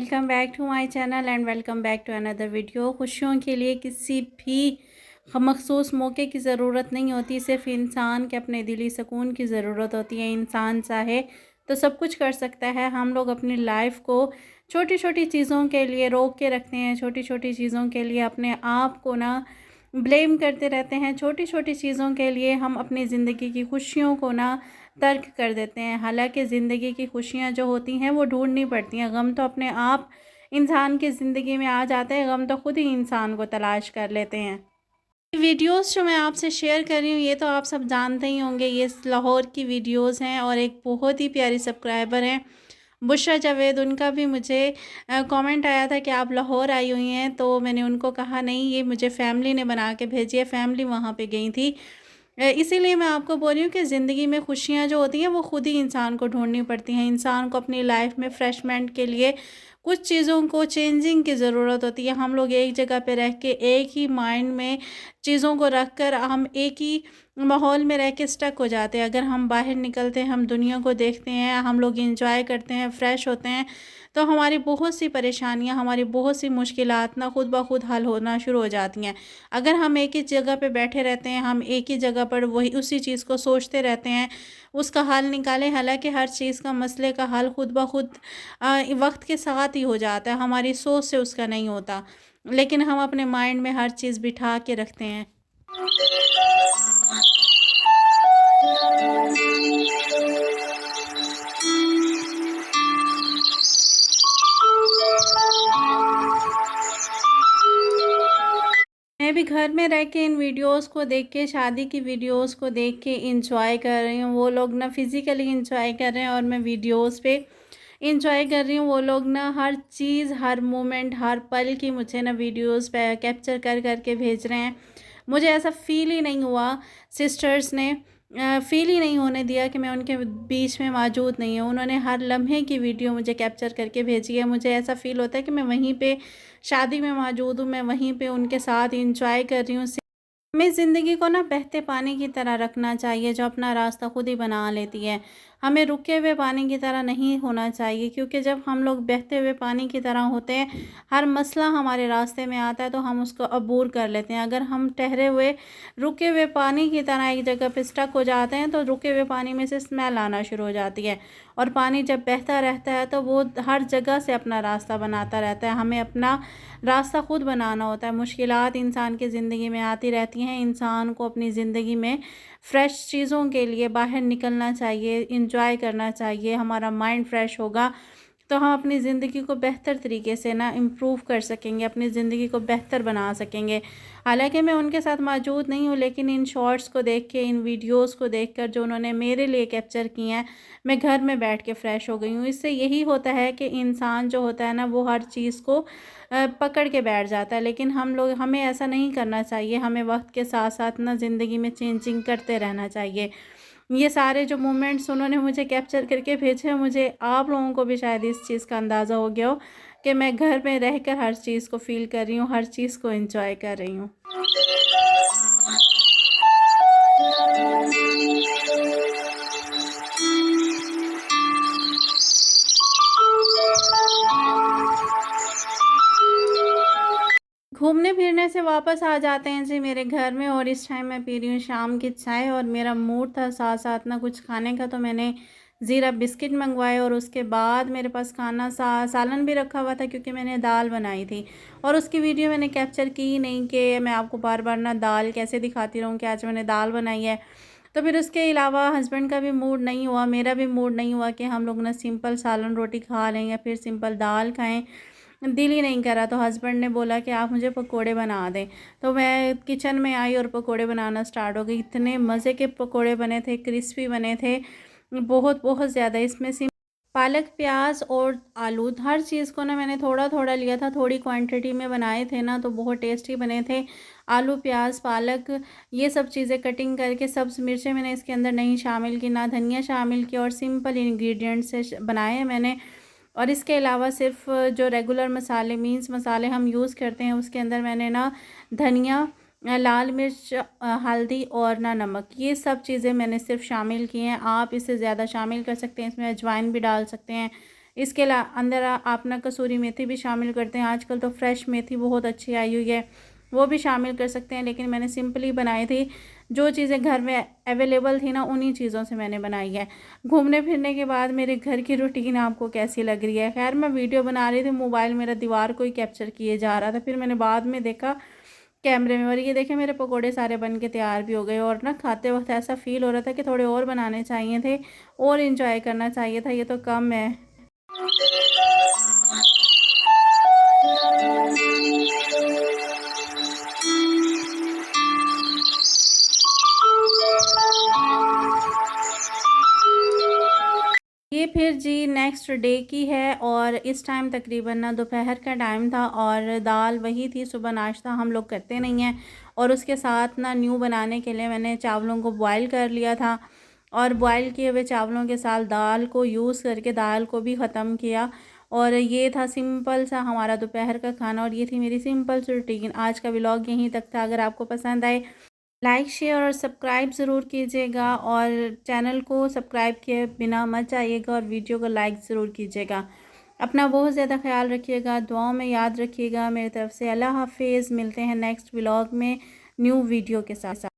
Welcome back to my channel and welcome back to another video. खुशियों के लिए किसी भी मखसूस मौके की ज़रूरत नहीं होती, सिर्फ इंसान के अपने दिली सुकून की ज़रूरत होती है। इंसान चाहे तो सब कुछ कर सकता है। हम लोग अपनी लाइफ को छोटी छोटी चीज़ों के लिए रोक के रखते हैं, छोटी छोटी चीज़ों के लिए अपने आप को ना ब्लेम करते रहते हैं, छोटी छोटी चीज़ों के लिए हम अपनी ज़िंदगी की खुशियों को ना तर्क कर देते हैं। हालांकि ज़िंदगी की खुशियाँ जो होती हैं वो ढूंढनी पड़ती हैं। गम तो अपने आप इंसान की ज़िंदगी में आ जाते हैं, गम तो खुद ही इंसान को तलाश कर लेते हैं। वीडियोस जो मैं आपसे शेयर कर रही हूँ ये तो आप सब जानते ही होंगे, ये लाहौर की वीडियोस हैं और एक बहुत ही प्यारी सब्सक्राइबर हैं बुशरा जावेद। उनका भी मुझे कमेंट आया था कि आप लाहौर आई हुई हैं, तो मैंने उनको कहा नहीं, ये मुझे फैमिली ने बना के भेजी है, फैमिली वहाँ पे गई थी। इसीलिए मैं आपको बोल रही हूँ कि ज़िंदगी में खुशियाँ जो होती हैं वो खुद ही इंसान को ढूंढनी पड़ती हैं। इंसान को अपनी लाइफ में फ्रेशमेंट के लिए कुछ चीज़ों को चेंजिंग की ज़रूरत होती है। हम लोग एक जगह पे रह के एक ही माइंड में चीज़ों को रख कर हम एक ही माहौल में रह के स्टक हो जाते हैं। अगर हम बाहर निकलते हैं, हम दुनिया को देखते हैं, हम लोग इंजॉय करते हैं, फ्रेश होते हैं, तो हमारी बहुत सी परेशानियां, हमारी बहुत सी मुश्किलात ना खुद ब खुद हल होना शुरू हो जाती हैं। अगर हम एक ही जगह पे बैठे रहते हैं, हम एक ही जगह पर वही उसी चीज़ को सोचते रहते हैं, उसका हल निकालें, हालांकि हर चीज़ का मसले का हल खुद ब खुद वक्त के साथ ही हो जाता है, हमारी सोच से उसका नहीं होता। लेकिन हम अपने माइंड में हर चीज़ बिठा के रखते हैं। मैं भी घर में रह के इन वीडियोस को देख के, शादी की वीडियोस को देख के इंजॉय कर रही हूँ। वो लोग ना फिज़िकली इंजॉय कर रहे हैं और मैं वीडियोस पे इंजॉय कर रही हूँ। वो लोग ना हर चीज़, हर मोमेंट, हर पल की मुझे ना वीडियोस पे कैप्चर कर कर के भेज रहे हैं। मुझे ऐसा फ़ील ही नहीं हुआ, सिस्टर्स ने फ़ील ही नहीं होने दिया कि मैं उनके बीच में मौजूद नहीं हूँ। उन्होंने हर लम्हे की वीडियो मुझे कैप्चर करके भेजी है। मुझे ऐसा फ़ील होता है कि मैं वहीं पे शादी में मौजूद हूँ, मैं वहीं पे उनके साथ एंजॉय कर रही हूँ। हमें ज़िंदगी को ना बहते पानी की तरह रखना चाहिए, जो अपना रास्ता खुद ही बना लेती है। हमें रुके हुए पानी की तरह नहीं होना चाहिए, क्योंकि जब हम लोग बहते हुए पानी की तरह होते हैं, हर मसला हमारे रास्ते में आता है तो हम उसको अबूर कर लेते हैं। अगर हम ठहरे हुए रुके हुए पानी की तरह एक जगह पे स्टक हो जाते हैं तो रुके हुए पानी में से स्मेल आना शुरू हो जाती है। और पानी जब बहता रहता है तो वो हर जगह से अपना रास्ता बनाता रहता है। हमें अपना रास्ता खुद बनाना होता है। मुश्किलात इंसान की ज़िंदगी में आती रहती हैं। इंसान को अपनी ज़िंदगी में फ़्रेश चीज़ों के लिए बाहर निकलना चाहिए, इंजॉय करना चाहिए। हमारा माइंड फ्रेश होगा तो हम अपनी ज़िंदगी को बेहतर तरीके से ना इम्प्रूव कर सकेंगे, अपनी ज़िंदगी को बेहतर बना सकेंगे। हालांकि मैं उनके साथ मौजूद नहीं हूँ, लेकिन इन शॉर्ट्स को देख के, इन वीडियोस को देखकर जो उन्होंने मेरे लिए कैप्चर किए हैं, मैं घर में बैठ के फ़्रेश हो गई हूँ। इससे यही होता है कि इंसान जो होता है ना वो हर चीज़ को पकड़ के बैठ जाता है, लेकिन हमें ऐसा नहीं करना चाहिए। हमें वक्त के साथ साथ ना ज़िंदगी में चेंजिंग करते रहना चाहिए। ये सारे जो मोमेंट्स उन्होंने मुझे कैप्चर करके भेजे हैं, मुझे आप लोगों को भी शायद इस चीज़ का अंदाज़ा हो गया हो कि मैं घर में रहकर हर चीज़ को फ़ील कर रही हूँ, हर चीज़ को एंजॉय कर रही हूँ। घूमने फिरने से वापस आ जाते हैं जी मेरे घर में, और इस टाइम मैं पी रही हूँ शाम की चाय। और मेरा मूड था साथ साथ ना कुछ खाने का, तो मैंने ज़ीरा बिस्किट मंगवाए और उसके बाद मेरे पास खाना सालन भी रखा हुआ था, क्योंकि मैंने दाल बनाई थी। और उसकी वीडियो मैंने कैप्चर की ही नहीं कि मैं आपको बार बार ना दाल कैसे दिखाती रहूँ कि आज मैंने दाल बनाई है। तो फिर उसके अलावा हस्बैंड का भी मूड नहीं हुआ, मेरा भी मूड नहीं हुआ कि हम लोग ना सिंपल सालन रोटी खा लें या फिर सिंपल दाल खाएं। दिल ही नहीं करा, तो हस्बैंड ने बोला कि आप मुझे पकोड़े बना दें। तो मैं किचन में आई और पकोड़े बनाना स्टार्ट हो गई। इतने मज़े के पकोड़े बने थे, क्रिस्पी बने थे, बहुत बहुत ज़्यादा। इसमें सिर्फ पालक, प्याज और आलू, हर चीज़ को ना मैंने थोड़ा थोड़ा लिया था, थोड़ी क्वांटिटी में बनाए थे ना, तो बहुत टेस्टी बने थे। आलू, प्याज, पालक, ये सब चीज़ें कटिंग करके, सब्ज़ मिर्चें मैंने इसके अंदर नहीं शामिल की, ना धनिया शामिल की, और सिंपल इंग्रेडिएंट्स से बनाए हैं मैंने। और इसके अलावा सिर्फ जो रेगुलर मसाले, मीन्स मसाले हम यूज़ करते हैं, उसके अंदर मैंने ना धनिया, लाल मिर्च, हल्दी और ना नमक, ये सब चीज़ें मैंने सिर्फ शामिल की हैं। आप इससे ज़्यादा शामिल कर सकते हैं, इसमें अजवाइन भी डाल सकते हैं, इसके अंदर आप ना कसूरी मेथी भी शामिल करते हैं। आजकल तो फ्रेश मेथी बहुत अच्छी आई हुई है, वो भी शामिल कर सकते हैं। लेकिन मैंने सिंपली बनाई थी, जो चीज़ें घर में अवेलेबल थी ना उन्हीं चीज़ों से मैंने बनाई है। घूमने फिरने के बाद मेरे घर की रूटीन आपको कैसी लग रही है? खैर मैं वीडियो बना रही थी, मोबाइल मेरा दीवार को ही कैप्चर किए जा रहा था। फिर मैंने बाद में देखा कैमरे में, और ये देखें मेरे पकोड़े सारे बन के तैयार भी हो गए। और ना खाते वक्त ऐसा फ़ील हो रहा था कि थोड़े और बनाने चाहिए थे और इंजॉय करना चाहिए था, ये तो कम है। ये फिर जी नेक्स्ट डे की है, और इस टाइम तकरीबन ना दोपहर का टाइम था, और दाल वही थी, सुबह नाश्ता हम लोग करते नहीं हैं। और उसके साथ ना न्यू बनाने के लिए मैंने चावलों को बॉईल कर लिया था, और बॉईल किए हुए चावलों के साथ दाल को यूज़ करके दाल को भी ख़त्म किया। और ये था सिंपल सा हमारा दोपहर का खाना, और ये थी मेरी सिंपल सी रूटीन। आज का व्लॉग यहीं तक था। अगर आपको पसंद आए, लाइक शेयर और सब्सक्राइब ज़रूर कीजिएगा, और चैनल को सब्सक्राइब किए बिना मत जाइएगा, और वीडियो को लाइक ज़रूर कीजिएगा। अपना बहुत ज़्यादा ख्याल रखिएगा, दुआओं में याद रखिएगा। मेरी तरफ से अल्लाह हाफिज़। मिलते हैं नेक्स्ट व्लॉग में न्यू वीडियो के साथ।